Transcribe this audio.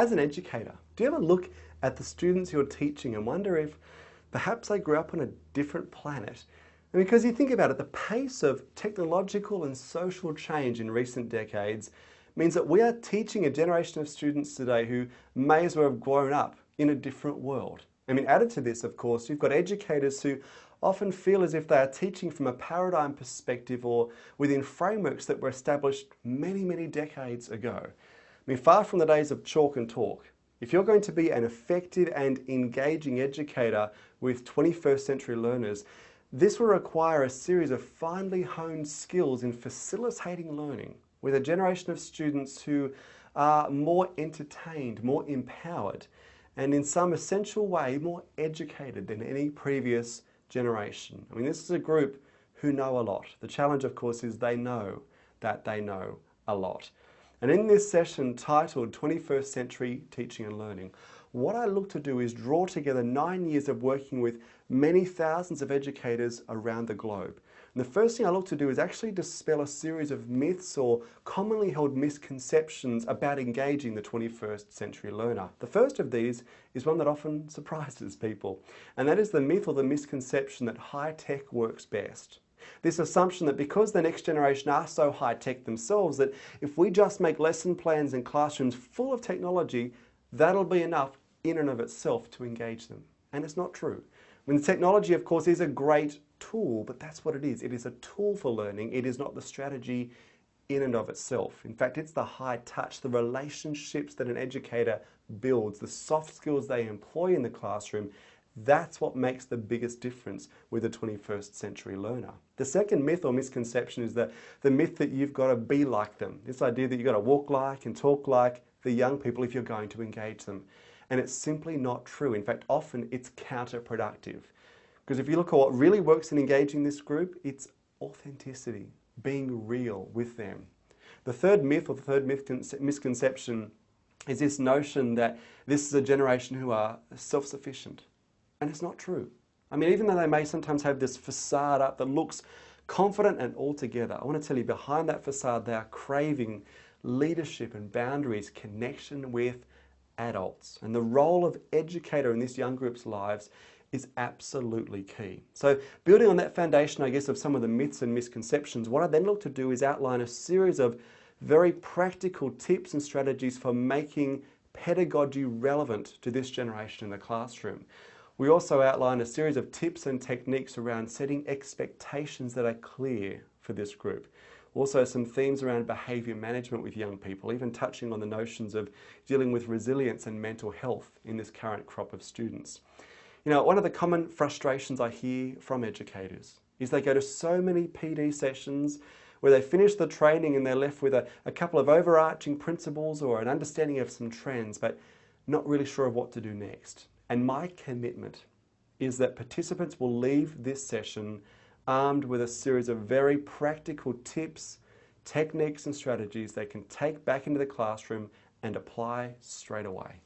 As an educator, do you ever look at the students you're teaching and wonder if perhaps they grew up on a different planet? And because you think about it, the pace of technological and social change in recent decades means that we are teaching a generation of students today who may as well have grown up in a different world. I mean, added to this, of course, you've got educators who often feel as if they are teaching from a paradigm perspective or within frameworks that were established many, many decades ago. I mean, far from the days of chalk and talk, if you're going to be an effective and engaging educator with 21st century learners, this will require a series of finely honed skills in facilitating learning with a generation of students who are more entertained, more empowered, and in some essential way more educated than any previous generation. I mean, this is a group who know a lot. The challenge, of course, is they know that they know a lot. And in this session titled 21st Century Teaching and Learning, what I look to do is draw together 9 years of working with many thousands of educators around the globe. And the first thing I look to do is actually dispel a series of myths or commonly held misconceptions about engaging the 21st century learner. The first of these is one that often surprises people, and that is the myth or the misconception that high tech works best. This assumption that because the next generation are so high tech themselves that if we just make lesson plans and classrooms full of technology, that'll be enough in and of itself to engage them. And it's not true. I mean, technology, of course, is a great tool, but that's what it is. It is a tool for learning. It is not the strategy in and of itself. In fact, it's the high touch, the relationships that an educator builds, the soft skills they employ in the classroom. That's what makes the biggest difference with a 21st century learner. The second myth or misconception is the myth that you've got to be like them. This idea that you've got to walk like and talk like the young people if you're going to engage them. And it's simply not true. In fact, often it's counterproductive. Because if you look at what really works in engaging this group, it's authenticity, being real with them. The third myth or the third misconception is this notion that this is a generation who are self-sufficient. And it's not true. I mean, even though they may sometimes have this facade up that looks confident and all together, I want to tell you behind that facade they are craving leadership and boundaries, connection with adults. And the role of educator in this young group's lives is absolutely key. So building on that foundation, I guess, of some of the myths and misconceptions, what I then look to do is outline a series of very practical tips and strategies for making pedagogy relevant to this generation in the classroom. We also outline a series of tips and techniques around setting expectations that are clear for this group. Also some themes around behaviour management with young people, even touching on the notions of dealing with resilience and mental health in this current crop of students. You know, one of the common frustrations I hear from educators is they go to so many PD sessions where they finish the training and they're left with a couple of overarching principles or an understanding of some trends, but not really sure of what to do next. And my commitment is that participants will leave this session armed with a series of very practical tips, techniques and strategies they can take back into the classroom and apply straight away.